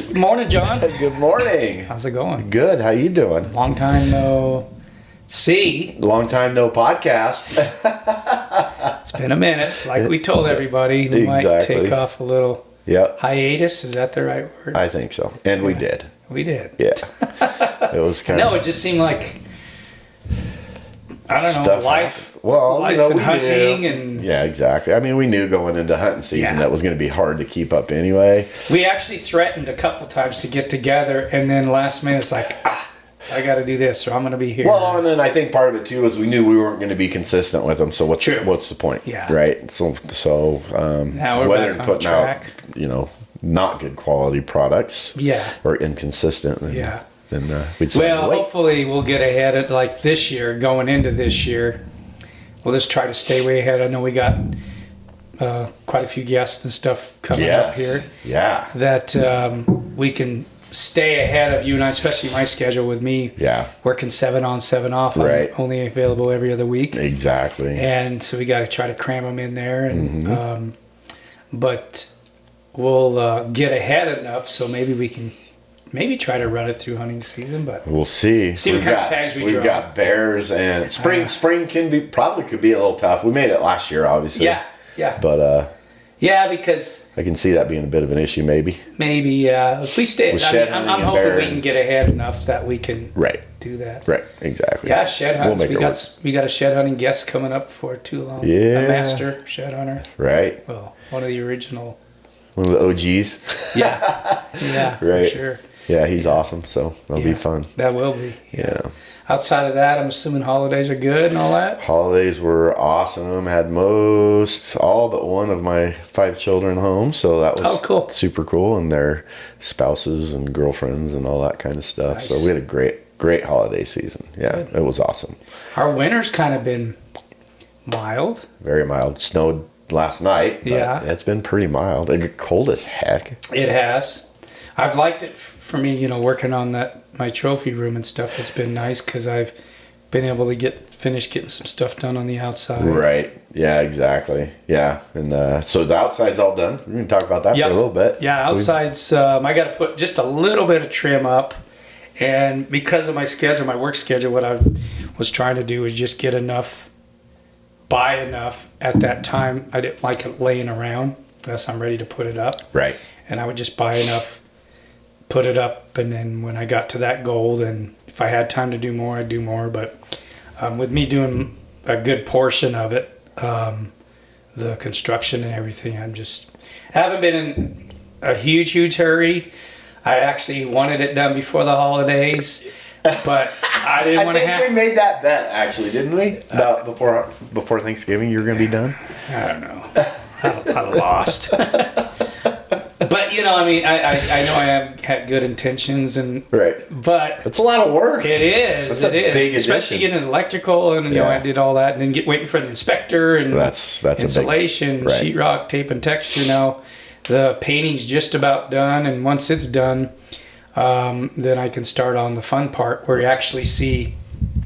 Good morning, John. Good morning. How's it going? Good. How you doing? Long time no see. Long time no podcast. It's been a minute. Like we told everybody, we might take off a little hiatus. Is that the right word? I think so. And we did. We did. Yeah. It was kind of... No, it just seemed like, I don't know, life and hunting and... Yeah, exactly. I mean, we knew going into hunting season that was going to be hard to keep up anyway. We actually threatened a couple times to get together, and then last minute it's like, I got to do this, or I'm going to be here. Well, and then I think part of it too is we knew we weren't going to be consistent with them. So what's the point? Yeah. Right. So now we're whether back on putting track. out, not good quality products. Yeah. Or inconsistent. Then, then we'd say, well, hopefully we'll get ahead of like this year. Going into this year, we'll just try to stay way ahead. I know we got quite a few guests and stuff coming up here. Yeah. That we can stay ahead of you and I, especially my schedule with me working 7 on, 7 off. Right. I'm only available every other week. Exactly. And so we got to try to cram them in there. And but we'll get ahead enough so maybe we can try to run it through hunting season. But we'll see. See what kind of tags we draw. We've got bears and spring. Spring could be a little tough. We made it last year, obviously. Yeah. But because I can see that being a bit of an issue, maybe. If we stay, I'm hoping we can get ahead enough that we can do that. Right, exactly. Yeah, shed hunts. We got a shed hunting guest coming up for too long. Yeah, a master shed hunter. Right. Well, one of the original. One of the OGs. Yeah, right. For sure. Yeah, he's awesome. So that'll be fun. That will be. Yeah. Outside of that, I'm assuming holidays are good and all that? Holidays were awesome. Had all but one of my 5 children home. So that was cool. Super cool. And their spouses and girlfriends and all that kind of stuff. Nice. So we had a great holiday season. Yeah, It was awesome. Our winter's kind of been mild. Very mild. Snowed last night. But it's been pretty mild. It got cold as heck. It has. I've liked it for me, working on my trophy room and stuff. It's been nice because I've been able to finish getting some stuff done on the outside. Right. Yeah, exactly. Yeah. And so the outside's all done. We can talk about that for a little bit. Yeah, outside's, I got to put just a little bit of trim up. And because of my schedule, my work schedule, what I was trying to do is just buy enough at that time. I didn't like it laying around unless I'm ready to put it up. Right. And I would just buy enough, put it up, and then when I got to that goal, then if I had time to do more, I'd do more. But with me doing a good portion of it, the construction and everything, I haven't been in a huge hurry. I actually wanted it done before the holidays, but I didn't want to have... I think we made that bet, actually, didn't we? About before Thanksgiving, you were going to be done? I don't know. I lost. But, I know I have had good intentions, but it's a lot of work. It is. It is. Big especially getting electrical, and I did all that, and then waiting for the inspector and that's insulation, sheetrock, tape, and texture. Now the painting's just about done, and once it's done, then I can start on the fun part where you actually see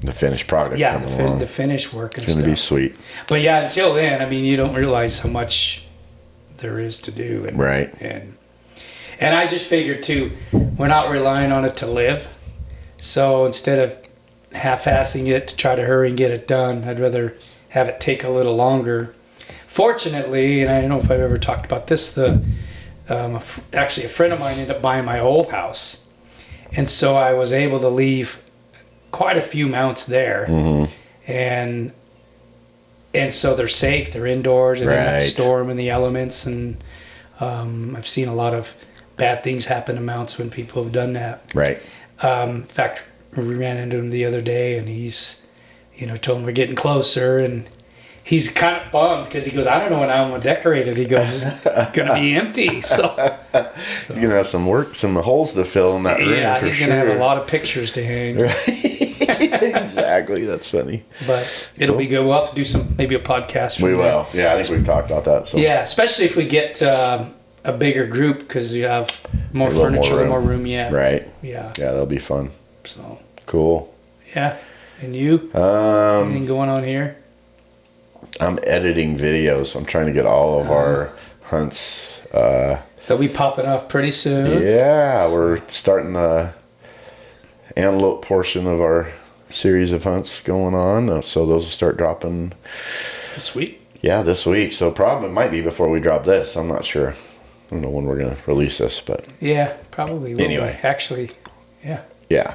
the finished product. The finished work. And it's going to be sweet. But until then, you don't realize how much there is to do. And I just figured too, we're not relying on it to live. So instead of half-assing it to try to hurry and get it done, I'd rather have it take a little longer. Fortunately, and I don't know if I've ever talked about this, actually a friend of mine ended up buying my old house. And so I was able to leave quite a few mounts there. Mm-hmm. And so they're safe, they're indoors, and they're not storm in the elements. And I've seen a lot of bad things happen to mounts when people have done that. Right. In fact, we ran into him the other day, and he's, told him we're getting closer, and he's kind of bummed because he goes, I don't know when I'm going to decorate it. He goes, it's going to be empty. So he's going to have some holes to fill in that room. Yeah, he's going to have a lot of pictures to hang. Exactly, that's funny. But it'll be good. We'll have to do maybe a podcast. We will. Yeah, I think we've talked about that. So. Yeah, especially if we get a bigger group because you have more furniture, more room. Yeah. Right. Yeah. Yeah, that'll be fun. So cool. Yeah. And you? Anything going on here? I'm editing videos. I'm trying to get all of our hunts They'll be popping off pretty soon. Yeah, we're starting the antelope portion of our series of hunts going on. So those will start dropping this week. Yeah, this week. So probably might be before we drop this. I'm not sure. I don't know when we're going to release this, but yeah, probably. Anyway, actually, yeah. Yeah.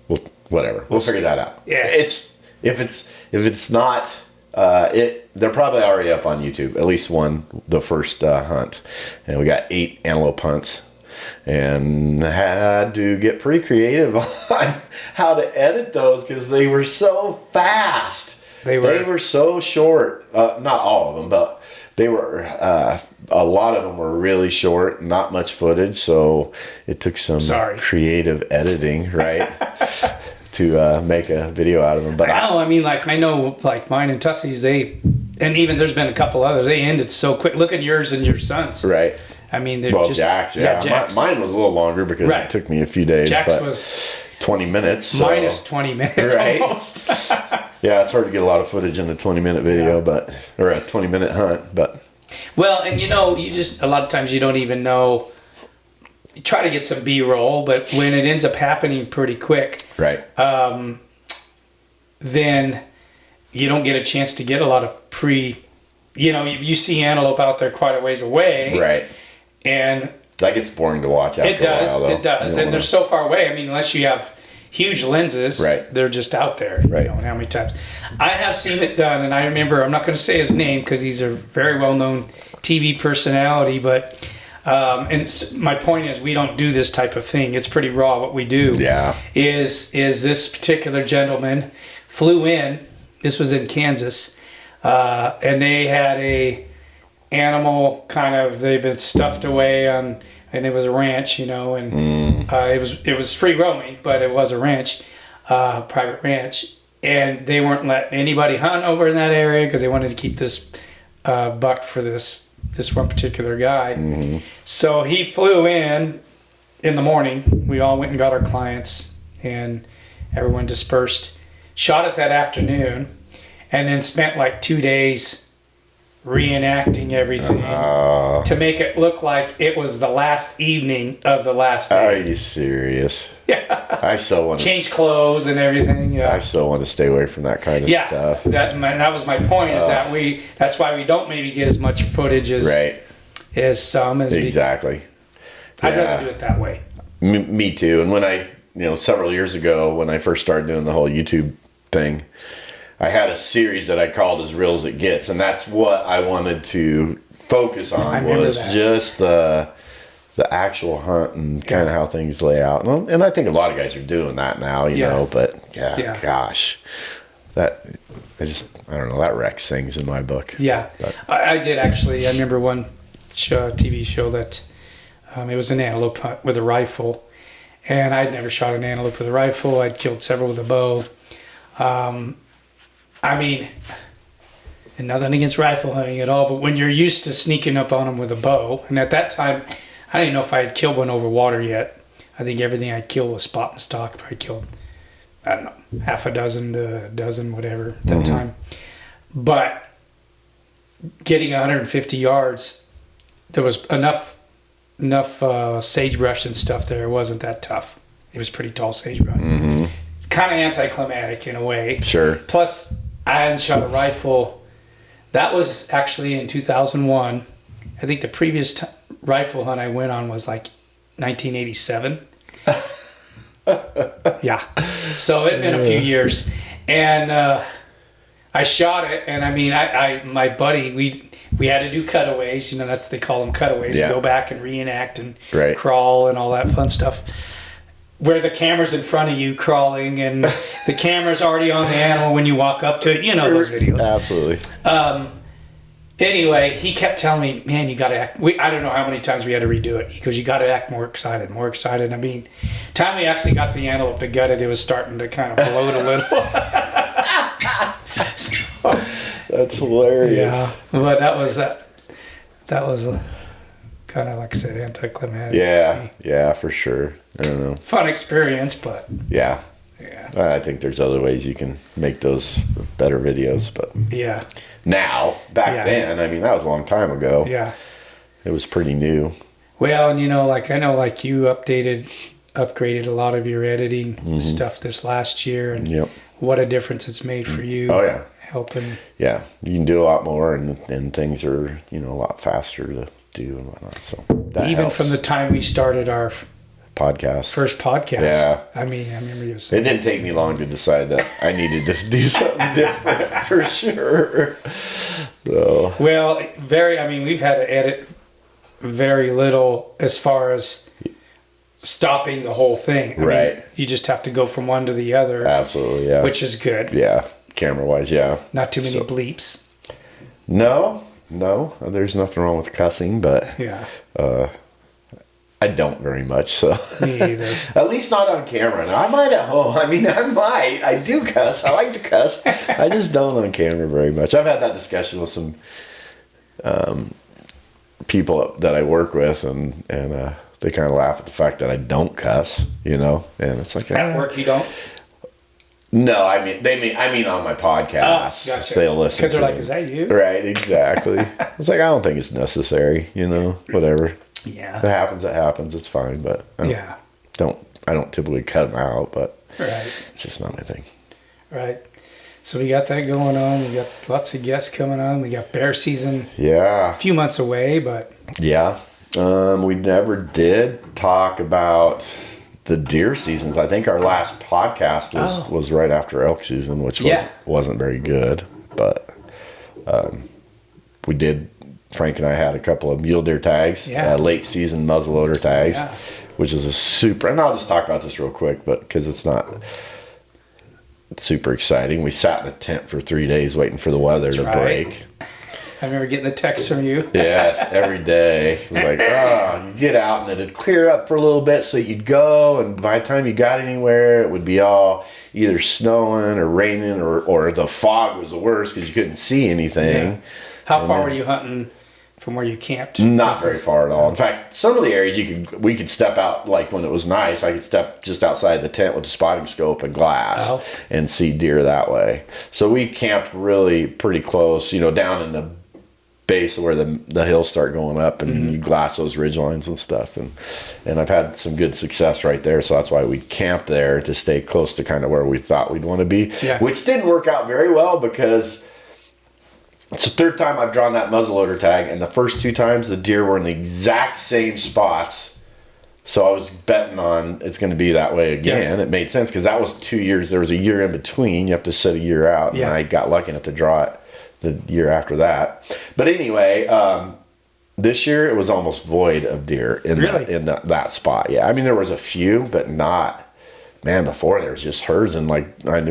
Well, whatever. We'll figure that out. Yeah. If it's not they're probably already up on YouTube. At least one, the first hunt, and we got 8 antelope hunts, and had to get pretty creative on how to edit those because they were so fast. They were so short. Not all of them, but they were. A lot of them were really short, not much footage. So it took some creative editing, right, to make a video out of them. But I know, like mine and Tussie's, and even there's been a couple others. They ended so quick. Look at yours and your son's. Right. I mean, they're just Jack's. Yeah, Jack's. Mine was a little longer because it took me a few days. Jack's was 20 minutes. So. Mine is 20 minutes almost. Yeah, it's hard to get a lot of footage in a 20-minute video, or a 20-minute hunt, but. Well, and you just a lot of times you don't even know. You try to get some B-roll, but when it ends up happening pretty quick, right? Then you don't get a chance to get a lot of you see antelope out there quite a ways away, right? And that gets boring to watch after a while, though. It does, and they're so far away. I mean, unless you have huge lenses, right? They're just out there. Right. How many times I have seen it done, and I remember. I'm not going to say his name because he's a very well-known TV personality, but. And my point is, we don't do this type of thing. It's pretty raw. What we do is this particular gentleman flew in. This was in Kansas, and they had a animal they've been stuffed away on, and it was a ranch, and it was free roaming, but it was a ranch, private ranch, and they weren't letting anybody hunt over in that area because they wanted to keep this buck for this one particular guy. Mm-hmm. So he flew in the morning. We all went and got our clients, and everyone dispersed. Shot it that afternoon, and then spent like 2 days reenacting everything to make it look like it was the last evening of the last day. Are you serious? Yeah. I so want to change clothes and everything. I so want to stay away from that kind of stuff. That was my point. Is that that's why we don't maybe get as much footage as some. Exactly. I'd rather do it that way. Me too. And when I, several years ago when I first started doing the whole YouTube thing, I had a series that I called As Real as It Gets, and that's what I wanted to focus on was just the actual hunt and kind of how things lay out. And I think a lot of guys are doing that now, you know, but gosh, I don't know, that wrecks things in my book. Yeah, I did actually. I remember one TV show that it was an antelope hunt with a rifle, and I'd never shot an antelope with a rifle. I'd killed several with a bow. And nothing against rifle hunting at all, but when you're used to sneaking up on them with a bow, and at that time, I don't even know if I had killed one over water yet. I think everything I'd killed was spot and stock. Probably killed, I don't know, half a dozen to a dozen, whatever, at that time. But getting 150 yards, there was enough sagebrush and stuff there. It wasn't that tough. It was pretty tall sagebrush. Mm-hmm. It's kind of anticlimactic in a way. Sure. Plus, I hadn't shot a rifle. That was actually in 2001. I think the previous rifle hunt I went on was like 1987. Yeah. So it'd been a few years. And I shot it. And my buddy, we had to do cutaways. That's what they call them, cutaways. Yeah. Go back and reenact and crawl and all that fun stuff. Where the camera's in front of you crawling and the camera's already on the animal when you walk up to it. You know those videos. Absolutely. Anyway, he kept telling me, man, you got to act. I don't know how many times we had to redo it. He goes, you got to act more excited. Time we actually got the antelope to gut it, it was starting to kind of bloat a little. That's hilarious. Yeah, but that was kind of, like I said, anticlimactic. Yeah, for sure. I don't know. Fun experience, but yeah. I think there's other ways you can make those better videos, but yeah. Now, back then, that was a long time ago. Yeah. It was pretty new. Well, and I know like you upgraded a lot of your editing stuff this last year, and what a difference it's made for you. Oh yeah, helping. Yeah, you can do a lot more, and things are a lot faster to do and whatnot. So that even helps. from the time we started our first podcast. Yeah, I mean, I remember you saying it didn't take me long to decide that I needed to do something different for sure. So well, we've had to edit very little as far as stopping the whole thing. I mean, you just have to go from one to the other. Absolutely, yeah. Which is good. Yeah, camera-wise, yeah. Not too many bleeps. No, there's nothing wrong with cussing, but I don't very much, so. Me either. At least not on camera. Now, I might at home. I mean, I do cuss. I like to cuss. I just don't on camera very much. I've had that discussion with some people that I work with, and they kind of laugh at the fact that I don't cuss, and it's like at work you don't. No, I mean on my podcast. Gotcha. They'll listen because they're like, "Is that you?" Right, exactly. It's like I don't think it's necessary, whatever. Yeah. If it happens, it happens. It's fine, but I don't typically cut them out, but it's just not my thing. Right. So we got that going on. We got lots of guests coming on. We got bear season. Yeah. A few months away, but yeah. We never did talk about the deer seasons. I think our last podcast was right after elk season, which wasn't very good, but we did. Frank and I had a couple of mule deer tags, late season muzzleloader tags, which is a super. And I'll just talk about this real quick, but because it's not super exciting, we sat in a tent for 3 days waiting for the weather to break. I remember getting the text from you. Yes, every day. It was like, you get out and it'd clear up for a little bit so you'd go, and by the time you got anywhere, it would be all either snowing or raining or the fog was the worst because you couldn't see anything. Yeah. How far were you hunting from where you camped? Not very far at all. In fact, some of the areas we could step out, like when it was nice, I could step just outside the tent with a spotting scope and glass and see deer that way. So we camped really pretty close, down in the base of where the hills start going up, and you glass those ridge lines and stuff, and I've had some good success right there, so that's why we camped there to stay close to kind of where we thought we'd want to be, which did work out very well because it's the third time I've drawn that muzzleloader tag, and the first 2 times the deer were in the exact same spots. So I was betting on it's going to be that way again. It made sense because that was 2 years. There was a year in between. You have to sit a year out, and I got lucky enough to draw it the year after that. But anyway, this year it was almost void of deer in that spot. Yeah, I mean there was a few, but not. Man, before there was just herds, and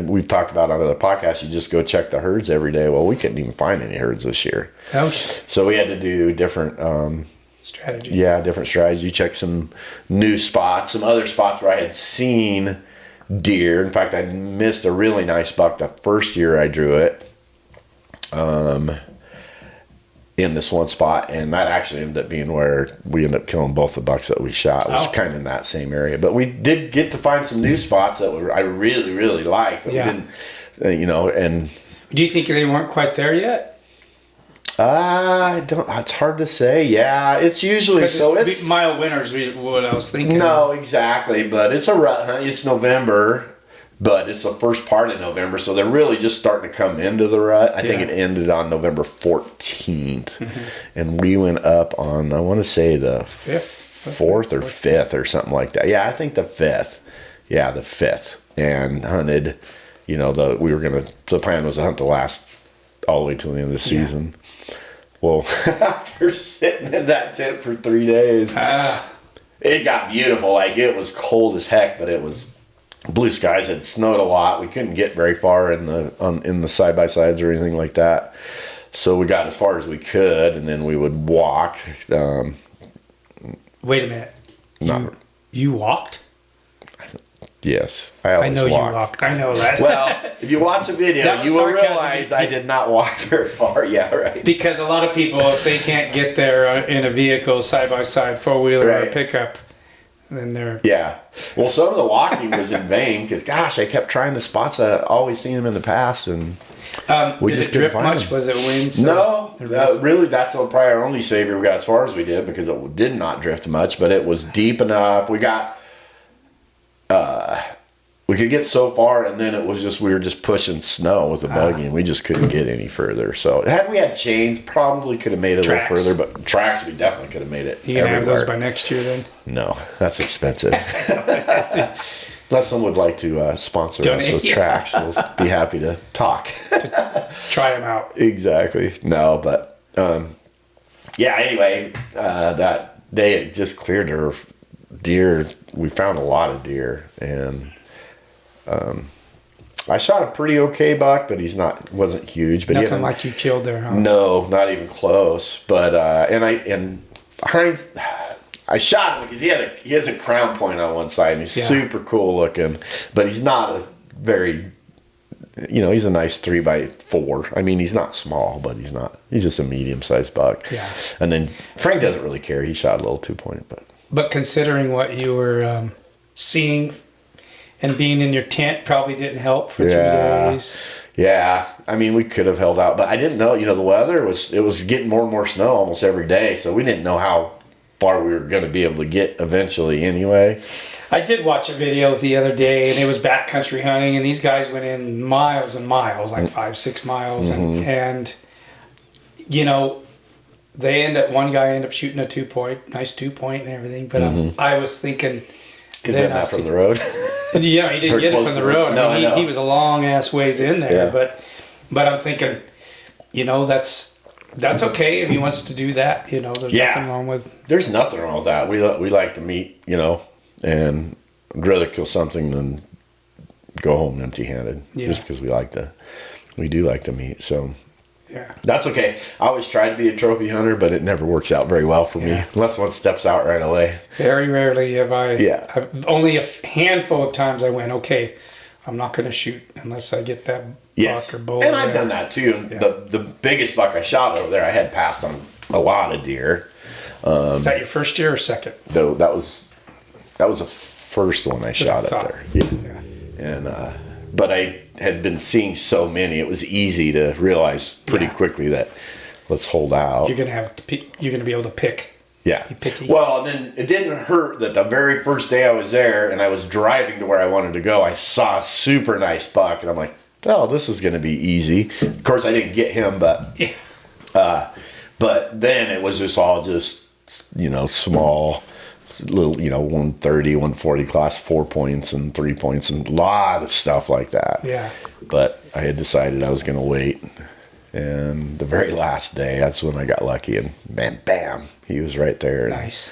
we've talked about on other podcasts, you just go check the herds every day. Well, we couldn't even find any herds this year. So we had to do different strategy. Yeah, different strategy. Check some new spots, some other spots where I had seen deer. In fact, I missed a really nice buck the first year I drew it. In this one spot, and that actually ended up being where we ended up killing both the bucks that we shot. It was kind of in that same area, but we did get to find some new spots that I really, really liked, but we didn't, and do you think they weren't quite there yet? It's hard to say. Yeah, it's usually it's mild winters. What I was thinking. No, exactly, but it's a rut hunt. It's November. But it's the first part of November, so they're really just starting to come into the rut. I think it ended on November 14th. And we went up on, I want to say the 4th or 5th or something like that. Yeah, I think the 5th. Yeah, the 5th. And hunted, the plan was to hunt the last, all the way till the end of the season. Well, after sitting in that tent for 3 days, it got beautiful. Like, it was cold as heck, but it was blue skies. Had snowed a lot. We couldn't get very far in the side by sides or anything like that. So we got as far as we could, and then we would walk. Wait a minute. You walked? Yes, I know you walk. I know that. Well, if you watch the video, you will realize I did not walk very far. Yeah, right. Because a lot of people, if they can't get there in a vehicle, side by side, 4-wheeler or a pickup, then they're... Yeah. Well, some of the walking was in vain because, gosh, I kept trying the spots that I'd always seen them in the past, and we did just it drift couldn't find much? them. Was it wind? No, really, that's probably our only savior. We got as far as we did because it did not drift much, but it was deep enough. We got, we could get so far, and then it was just, we were just pushing snow with the buggy, and we just couldn't get any further. So had we had chains, probably could have made it a little further, but tracks, we definitely could have made it. You gonna have those by next year then? No, that's expensive. Unless someone would like to sponsor us with tracks, we'll be happy to talk. To try them out. Exactly. No, but yeah, anyway, that day it just cleared her deer. We found a lot of deer, and I shot a pretty okay buck, but wasn't huge. But nothing like you killed there, huh? No, not even close. But I shot him because he has a crown point on one side, and he's super cool looking, but he's not a very, he's a nice 3x4. I mean, he's not small, but he's just a medium-sized buck. Yeah. And then Frank doesn't really care. He shot a little 2-point, but considering what you were seeing and being in your tent probably didn't help for 3 days. Yeah, I mean, we could have held out, but I didn't know. The weather was getting more and more snow almost every day, so we didn't know how far we were going to be able to get eventually anyway. I did watch a video the other day, and it was backcountry hunting, and these guys went in miles and miles, like 5-6 miles, and one guy ended up shooting a 2-point, nice 2-point and everything, but I was thinking, could have done that from the road. Yeah, he didn't get it from the road. I mean, he was a long ass ways in there, but I'm thinking, that's okay if he wants to do that. There's nothing wrong with. There's nothing wrong with that. We like to meet, and I'd rather kill something than go home empty-handed. Yeah. Just because we do like to meet. So yeah, that's okay. I always try to be a trophy hunter, but it never works out very well for me unless one steps out right away. Very rarely have I. Yeah. I've only a handful of times I went, okay, I'm not going to shoot unless I get that. Buck or bull. And I've done that too. Yeah. The biggest buck I shot over there, I had passed on a lot of deer. Is that your first deer or second? No, that was the first one I shot up there. Yeah. And but I had been seeing so many, it was easy to realize pretty quickly that let's hold out. You're gonna be able to pick. Yeah. Well, and then it didn't hurt that the very first day I was there and I was driving to where I wanted to go, I saw a super nice buck, and I'm like, oh, this is going to be easy. Of course, I didn't get him, but then it was just all small, little, 130, 140 class 4 points and 3 points and a lot of stuff like that. Yeah. But I had decided I was going to wait. And the very last day, that's when I got lucky, and bam, he was right there. Nice.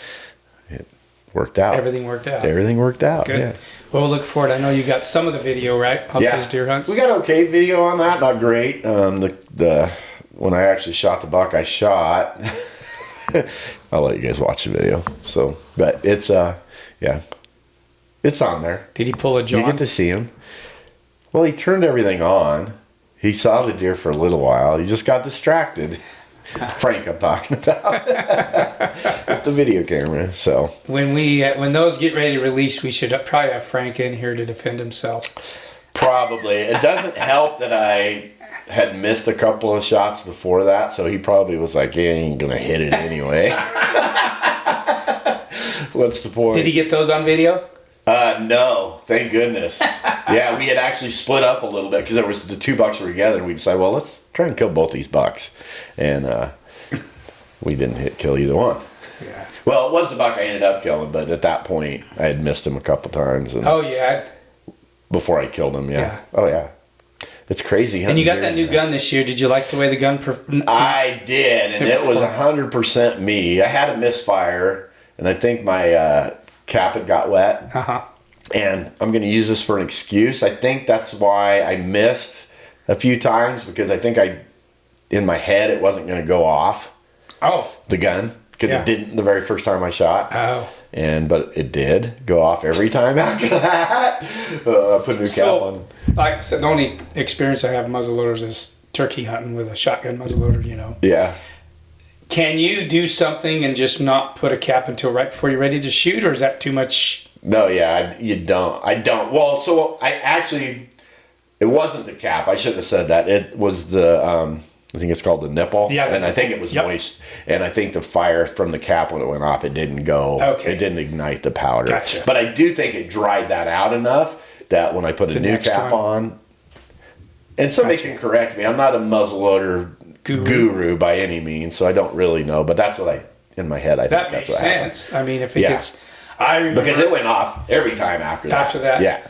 It worked out. Everything worked out. Good. Yeah. Well, look forward. I know you got some of the video, right? Of those deer hunts. We got okay video on that. Not great. When I actually shot the buck, I shot. I'll let you guys watch the video. So, but it's it's on there. Did he pull a John? You get to see him. Well, he turned everything on. He saw the deer for a little while. He just got distracted. Frank, I'm talking about with the video camera. So when those get ready to release, we should probably have Frank in here to defend himself. Probably. It doesn't help that I had missed a couple of shots before that, so he probably was like, "He ain't gonna hit it anyway." What's the point? Did he get those on video? No, thank goodness. Yeah, we had actually split up a little bit because there was the 2 bucks were together, and we decided, well, let's try and kill both these bucks, and we didn't kill either one. Yeah. Well, it was the buck I ended up killing, but at that point, I had missed him a couple times. And before I killed him, yeah. Oh yeah, it's crazy. And you got that new gun this year. Did you like the way the gun? I did, and it was 100% me. I had a misfire, and I think my cap had got wet. And I'm going to use this for an excuse. I think that's why I missed a few times, because I think in my head it wasn't going to go off. Oh. The gun. Because it didn't the very first time I shot. Oh. But it did go off every time after that. I put a new cap on. Like I said, the only experience I have with muzzleloaders is turkey hunting with a shotgun muzzleloader, Yeah. Can you do something and just not put a cap until right before you're ready to shoot, or is that too much? No, yeah, you don't. I don't. Well, so I actually, it wasn't the cap. I shouldn't have said that. It was the, I think it's called the nipple. Yeah. And I think it was moist. And I think the fire from the cap when it went off, it didn't go. Okay. It didn't ignite the powder. Gotcha. But I do think it dried that out enough that when I put a new cap on, and somebody can correct me. I'm not a muzzleloader guru by any means, so I don't really know. But that's what in my head, I think that's what happened. That makes sense. I mean, if it gets, I remember because it went off every time after that. After that, yeah.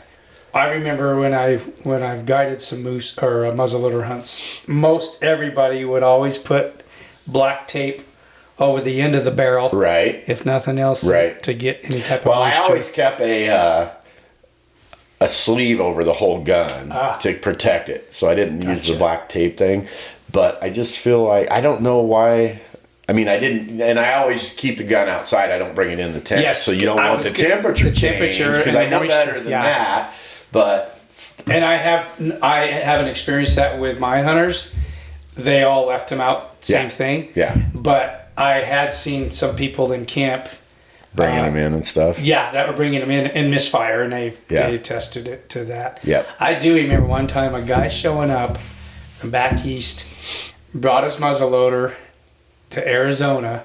I remember when I've guided some moose or muzzleloader hunts. Most everybody would always put black tape over the end of the barrel, right? If nothing else, right, to get any type of moisture. I always kept a sleeve over the whole gun to protect it, so I didn't use the black tape thing. But I just feel like I don't know why. I mean, I didn't, and I always keep the gun outside. I don't bring it in the tent, so you don't want the temperature change, because I know better than that. But and I haven't experienced that with my hunters. They all left them out. Same thing. Yeah. But I had seen some people in camp bringing them in and stuff. Yeah, that were bringing them in and misfire, and they tested it to that. Yeah. I do remember one time a guy showing up from back east, brought his muzzleloader to Arizona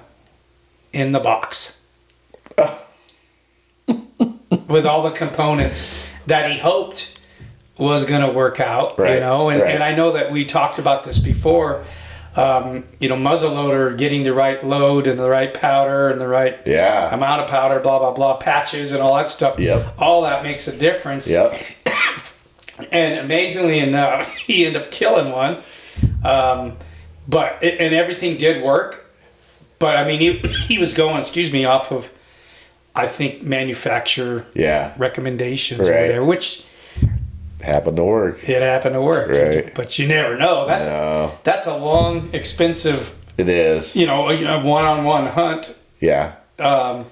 in the box with all the components that he hoped was going to work out, right, and I know that we talked about this before, muzzleloader, getting the right load and the right powder and the right amount of powder, blah, blah, blah, patches and all that stuff. Yep. All that makes a difference. Yep. And amazingly enough, he ended up killing one. But everything did work. But I mean, he was going, off of, I think, manufacturer recommendations or whatever, which happened to work. It happened to work, right? But you never know. That's a long, expensive. It is. A one-on-one hunt. Yeah. And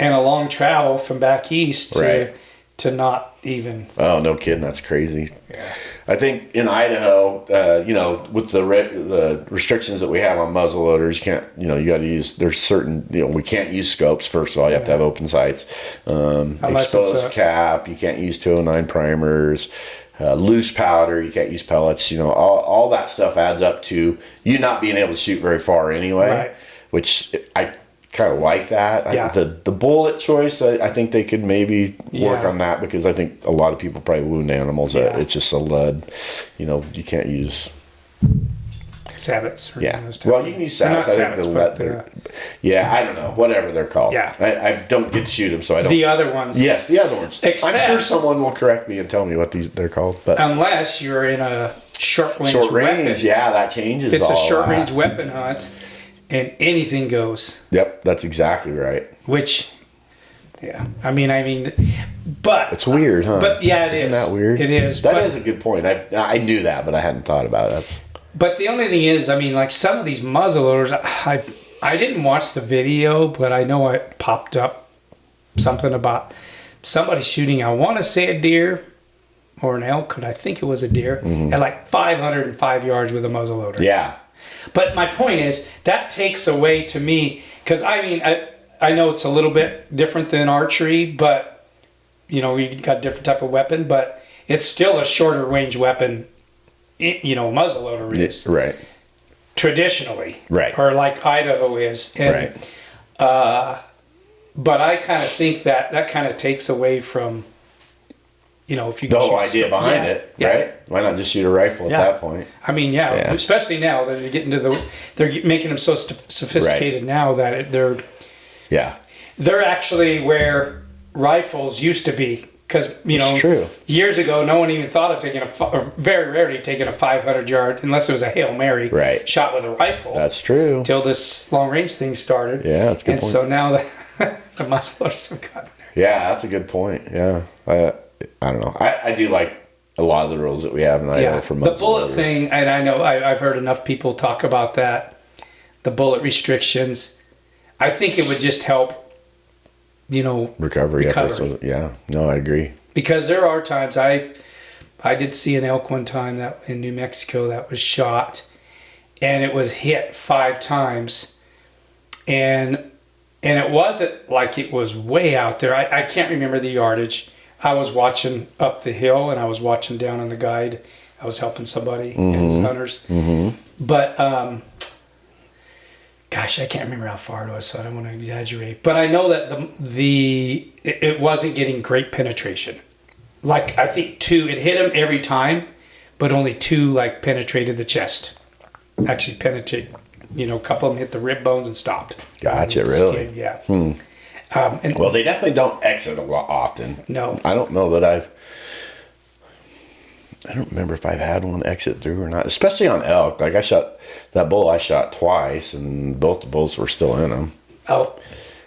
a long travel from back east to not even. Oh, no kidding! That's crazy. Yeah. I think in Idaho, with the restrictions that we have on muzzleloaders, you can't, you got to use. There's certain, we can't use scopes. First of all, you have to have open sights. Exposed cap, you can't use 209 primers. Loose powder, you can't use pellets. All that stuff adds up to you not being able to shoot very far anyway. Right. Which I kind of like that. Yeah. The bullet choice, I think they could maybe work on that, because I think a lot of people probably wound animals. It's just a lead. You can't use sabots. Well, you can use sabots. I think I don't know. Whatever they're called. Yeah. I don't get to shoot them, so I don't. The other ones. Yes, the other ones. I'm sure someone will correct me and tell me what they're called. But unless you're in a short range weapon. That changes. If it's a short range weapon hunt, and anything goes. Yep, that's exactly right. Which, I mean, but it's weird, huh? But it Isn't that weird? It is. That is a good point. I knew that, but I hadn't thought about it. But the only thing is, I mean, like some of these muzzleloaders, I didn't watch the video, but I know it popped up something about somebody shooting. I want to say a deer or an elk, but I think it was a deer at like 505 yards with a muzzleloader. Yeah. But my point is, that takes away to me, because I mean, I know it's a little bit different than archery, but, we got a different type of weapon, but it's still a shorter range weapon, muzzleloader is. Right. Traditionally. Right. Or like Idaho is. And, right. But I kind of think that kind of takes away from, if you can the whole idea behind it, right? Why not just shoot a rifle at that point? I mean, especially now that they're getting they're making them so sophisticated now that they're actually where rifles used to be. Because, years ago, no one even thought of taking or very rarely taking a 500-yard, unless it was a Hail Mary shot with a rifle. That's true. Till this long-range thing started. Yeah, that's a good point. And so now the muzzleloaders have gotten there. Yeah, that's a good point. Yeah. I don't know. I do like a lot of the rules that we have in Idaho for muzzleloaders. The bullet thing, and I know I've heard enough people talk about that, the bullet restrictions. I think it would just help, recovery. Yeah, no, I agree. Because there are times I did see an elk one time that in New Mexico that was shot, and it was hit 5 times and it wasn't like it was way out there. I can't remember the yardage. I was watching up the hill, and I was watching down on the guide. I was helping somebody, and hunters. But gosh, I can't remember how far it was, so I don't want to exaggerate. But I know that it wasn't getting great penetration. Like, I think 2, it hit him every time, but only 2 like penetrated the chest. Actually penetrated, a couple of them hit the rib bones and stopped. Gotcha, really? Skin, yeah. Well, they definitely don't exit a lot often. No. I don't know that I don't remember if I've had one exit through or not, especially on elk. Like, I shot twice, and both the bullets were still in them. Oh,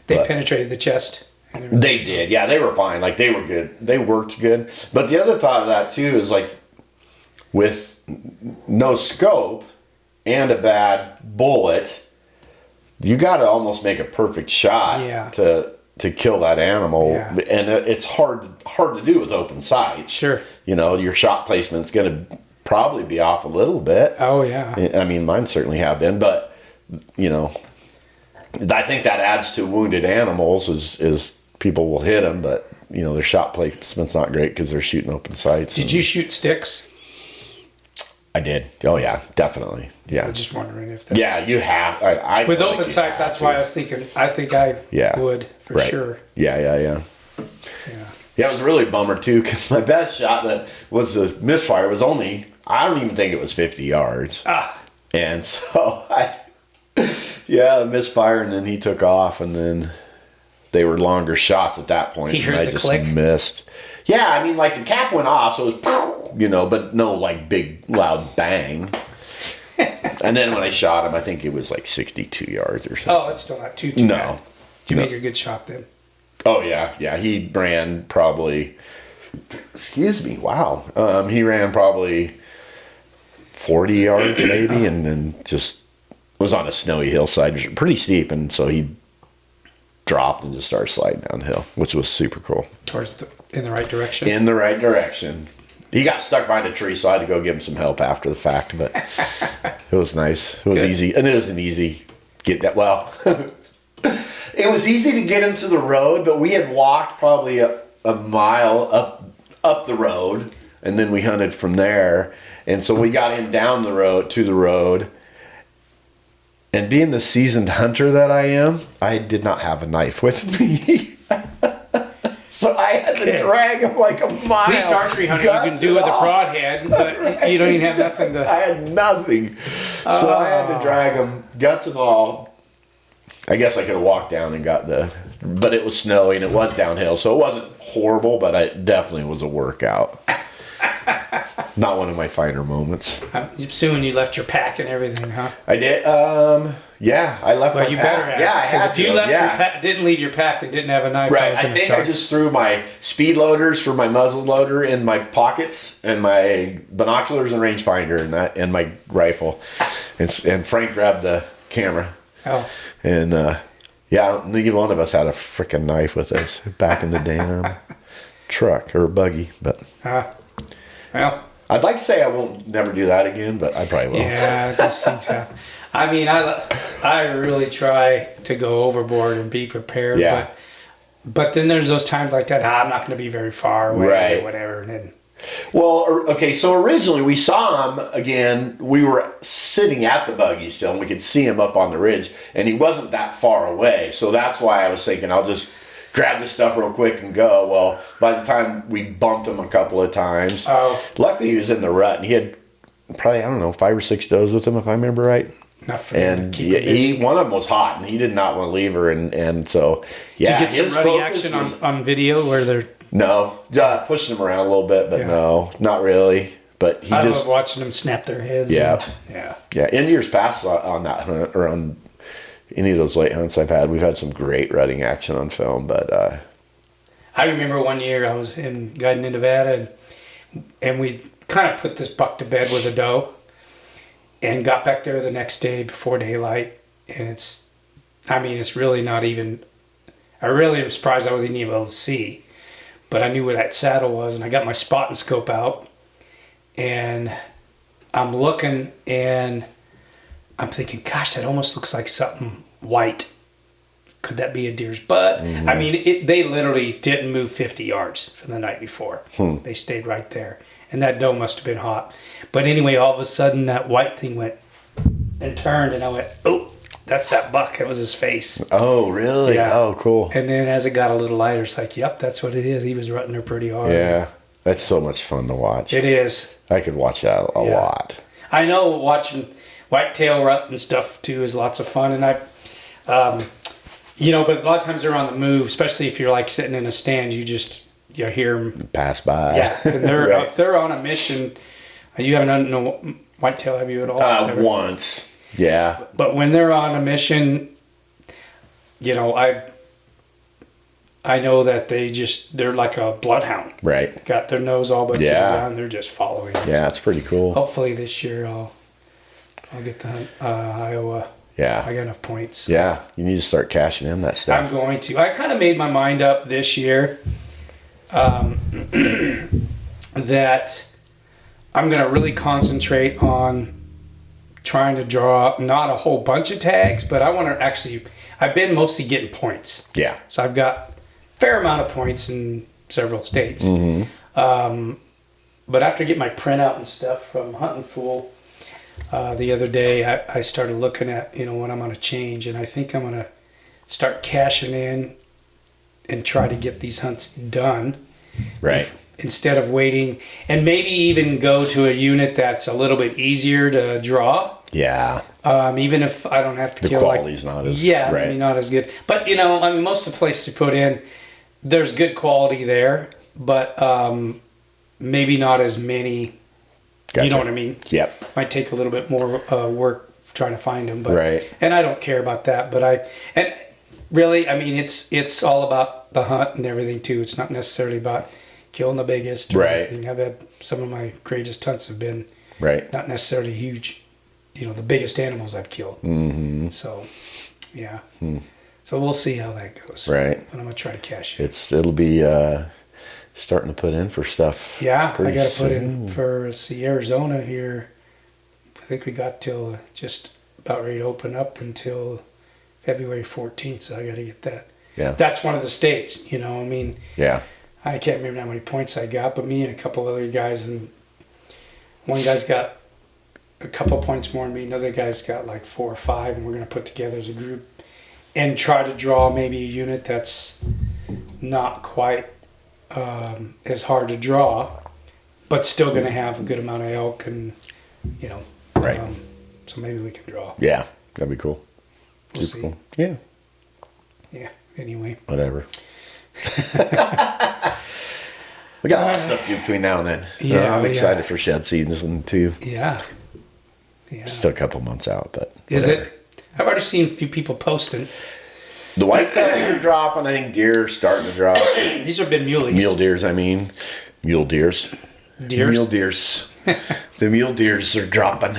they penetrated the chest. They did, yeah. They were fine. Like, they were good. They worked good. But the other thought of that too is, like, with no scope and a bad bullet, you got to almost make a perfect shot to kill that animal, and it's hard to do with open sights. Sure, your shot placement's going to probably be off a little bit. Oh yeah, I mean, mine certainly have been, but I think that adds to wounded animals is people will hit them, but their shot placement's not great because they're shooting open sights. Did you shoot sticks? I did. Oh yeah, definitely. Yeah. I'm just wondering if that's... Yeah, you have. I with open sights, that's why I was thinking. I think I would for sure. Yeah. Yeah, it was a really bummer too, because my best shot that was a misfire was only, I don't even think it was 50 yards. And so misfire, and then he took off, and then they were longer shots at that point. He heard the click? Missed. Yeah, I mean, like, the cap went off, so it was, but no, like, big, loud bang. And then when I shot him, I think it was like 62 yards or something. Oh, that's still not too bad. Did you make a good shot then? Oh, yeah. Yeah, he ran probably... Excuse me, wow. He ran probably 40 yards maybe, and then just was on a snowy hillside, pretty steep, and so he dropped and just started sliding downhill, which was super cool. In the right direction? In the right direction. He got stuck behind a tree, so I had to go give him some help after the fact, but it was nice. It was easy, and it isn't easy get that. Well, it was easy to get him to the road, but we had walked probably a mile up the road, and then we hunted from there, and so we got him down the road to the road. And being the seasoned hunter that I am, I did not have a knife with me. So I had to drag him like a mile. At least archery hunting you can do with a broadhead, but you don't even have nothing to... I had nothing. So I had to drag him, guts and all. I guess I could have walked down and got but it was snowy and it was downhill, so it wasn't horrible, but it definitely was a workout. Not one of my finer moments. Soon you left your pack and everything, huh? I did. Yeah, I left my pack. Well, you better have. Yeah, I had if you left your pack, didn't leave your pack and didn't have a knife, right? I think I just threw my speed loaders for my muzzle loader in my pockets, and my binoculars and rangefinder and my rifle, and Frank grabbed the camera. Oh. And neither one of us had a freaking knife with us back in the damn truck or buggy, but. Well, I'd like to say I won't never do that again, but I probably will. Yeah, those things happen. I mean, I really try to go overboard and be prepared. Yeah. But then there's those times like that. I'm not going to be very far away or whatever. And then, okay, so originally we saw him again. We were sitting at the buggy still, and we could see him up on the ridge, and he wasn't that far away. So that's why I was thinking I'll just grab this stuff real quick and go. Well, by the time we bumped him a couple of times, luckily he was in the rut, and he had probably, 5 or 6 does with him, if I remember right. Not for him. And one of them was hot, and he did not want to leave her, and so, yeah. Did you get some ruddy action on video where they're... No, pushing him around a little bit, but no, not really. But I love watching them snap their heads. Yeah. In years past on that hunt, or on any of those late hunts I've had, we've had some great rutting action on film, but... I remember one year I was guiding in Nevada, and we kind of put this buck to bed with a doe, and got back there the next day before daylight, and it's really not even... I really am surprised I wasn't even able to see, but I knew where that saddle was, and I got my spotting scope out, and I'm looking, and I'm thinking, gosh, that almost looks like something white could that be a deer's butt? I mean, they literally didn't move 50 yards from the night before. They stayed right there. And that doe must have been hot. But anyway, all of a sudden that white thing went and turned, and I went, oh, that's that buck. It was his face. Oh, really? Yeah. Oh, cool. And then as it got a little lighter, it's like, yep, that's what it is. He was rutting her pretty hard. Yeah. That's so much fun to watch. It is. I could watch that a lot. I know watching whitetail rut and stuff too is lots of fun. And but a lot of times they're on the move, especially if you're like sitting in a stand, you hear them pass by. Yeah. And if they're on a mission, you haven't done no whitetail, have you at all? Once. Yeah. But when they're on a mission, I know that they're like a bloodhound. Right. Got their nose all but to the ground. They're just following. Yeah, it's pretty cool. Hopefully this year I'll get to hunt Iowa. Yeah. I got enough points. Yeah. You need to start cashing in that stuff. I'm going to. I kind of made my mind up this year that I'm going to really concentrate on trying to draw not a whole bunch of tags, but I want to actually, I've been mostly getting points. Yeah. So I've got a fair amount of points in several states. But after I get my printout and stuff from Hunting Fool, the other day I started looking at, what I'm going to change, and I think I'm going to start cashing in and try to get these hunts done. Right. Instead of waiting, and maybe even go to a unit that's a little bit easier to draw. Yeah. Even if I don't have to kill. The quality's not as maybe not as good. But most of the places you put in, there's good quality there, but maybe not as many. Gotcha. You know what I mean? Yep. Might take a little bit more work trying to find them, but right. And I don't care about that. But really, it's all about the hunt and everything too. It's not necessarily about killing the biggest or anything. I've had some of my greatest hunts have been not necessarily huge, the biggest animals I've killed. So, yeah. So we'll see how that goes. Right. But I'm gonna try to cash it. It'll be starting to put in for stuff. Yeah, I got to put in for Arizona here. I think we got till just about ready to open up until February 14th. So I got to get that. Yeah. That's one of the states. Yeah. I can't remember how many points I got, but me and a couple other guys, and one guy's got a couple points more than me, another guy's got like 4 or 5, and we're going to put together as a group and try to draw maybe a unit that's not quite as hard to draw, but still going to have a good amount of elk and, right. So maybe we can draw. Yeah, that'd be cool. We'll see. Cool. Yeah. Yeah, anyway. Whatever. We got a lot of stuff to do between now and then. Yeah, I'm excited for shed season too. Yeah. Still a couple months out, but is it? I've already seen a few people posting. The white bellies are dropping. I think deer are starting to drop. These have been muleys. Mule deers, I mean. Mule deers. Deers? Mule deers. The mule deers are dropping.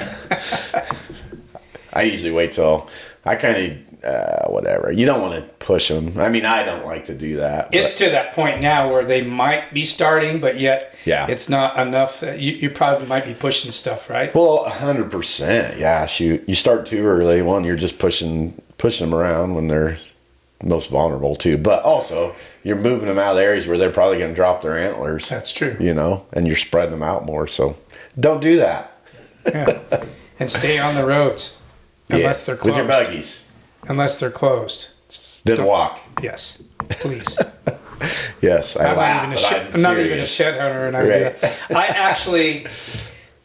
I usually wait till I kind of, whatever. You don't want to push them. I mean, I don't like to do that. It's to that point now where they might be starting, but yet it's not enough. You probably might be pushing stuff, right? Well, 100%. Yeah, shoot. You start too early. One, you're just pushing them around when they're most vulnerable too. But also, you're moving them out of areas where they're probably going to drop their antlers. That's true. And you're spreading them out more. So don't do that. Yeah. And stay on the roads. Unless they're closed. With your buggies. Unless they're closed. Then walk. Yes, please. Yes, I'm not even a shed hunter, and I do that. I actually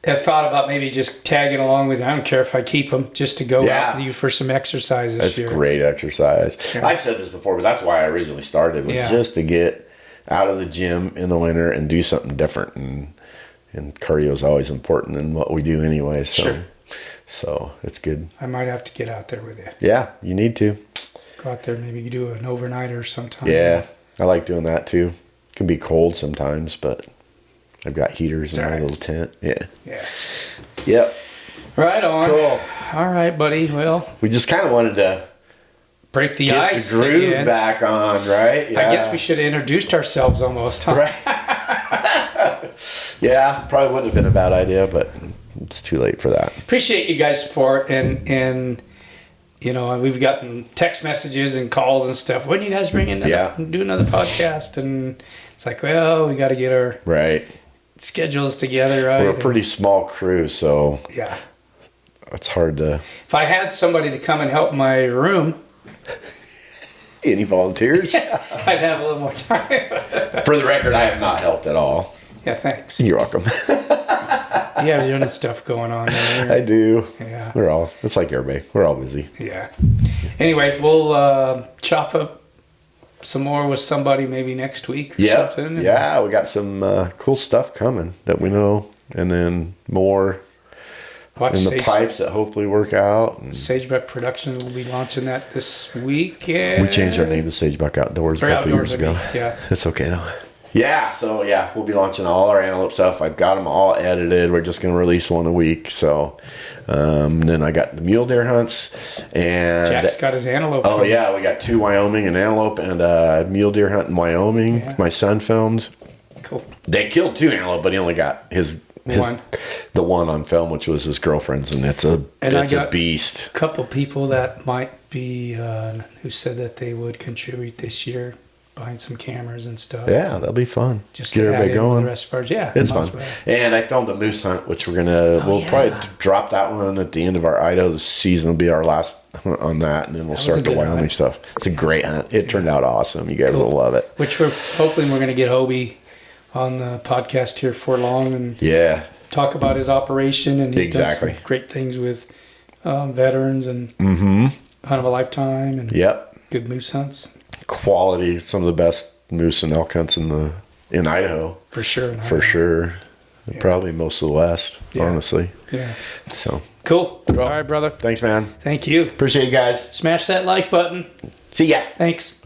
have thought about maybe just tagging along with. I don't care if I keep them, just to go out with you for some exercise this year. That's great exercise. Yeah. I've said this before, but that's why I originally started was just to get out of the gym in the winter and do something different, and cardio is always important in what we do anyway. So. Sure. So it's good. I might have to get out there with you. Yeah, you need to. Go out there, maybe do an overnighter sometime. Yeah, I like doing that too. It can be cold sometimes, but I've got heaters in my little tent. Yeah. Yeah. Yep. Right on. Cool. All right, buddy. Well, we just kind of wanted to break the ice. Get the groove again. Back on, right? Yeah. I guess we should have introduced ourselves almost, huh? Right. Yeah, probably wouldn't have been a bad idea, but it's too late for that. Appreciate you guys' support, and you know, we've gotten text messages and calls and stuff. When are you guys do another podcast? And it's like, well, we got to get our schedules together, right? We're a pretty small crew, so yeah, it's hard to. If I had somebody to come and help my room, any volunteers? I'd have a little more time. For the record, I have not helped at all. Yeah, thanks. You're welcome. You have your own stuff going on there. I do. Yeah. It's like everybody. We're all busy. Yeah. Anyway, we'll chop up some more with somebody maybe next week or something. Yeah, we got some cool stuff coming that we know. And then more in the pipes that hopefully work out. And Sagebuck Production will be launching that this weekend. We changed our name to Sagebuck Outdoors a couple years ago. Yeah. It's okay though. Yeah, so we'll be launching all our antelope stuff. I've got them all edited. We're just going to release one a week. So, then I got the mule deer hunts, and Jack's got his antelope. Oh yeah, we got 2 Wyoming and antelope, and mule deer hunt in Wyoming. Yeah. My son filmed. Cool. They killed 2 antelope, but he only got the one on film, which was his girlfriend's, and it's a beast. A couple people that might be who said that they would contribute this year. Buying some cameras and stuff. Yeah, that'll be fun. Just get everybody going. The rest of ours. Yeah, it's fun. And I filmed a moose hunt, which we'll probably drop that one at the end of our Idaho season. Will be our last hunt on that, and then we'll start the Wyoming stuff. It's a great hunt. It turned out awesome. You guys will love it. Which we're hoping we're going to get Hobie on the podcast here for long and talk about his operation, and he's done some great things with veterans and hunt of a lifetime and good moose hunts. Quality, some of the best moose and elk hunts in Idaho. For sure. Yeah. Probably most of the West, honestly. Yeah. So cool. All right, brother. Thanks, man. Thank you. Appreciate you guys. Smash that like button. See ya. Thanks.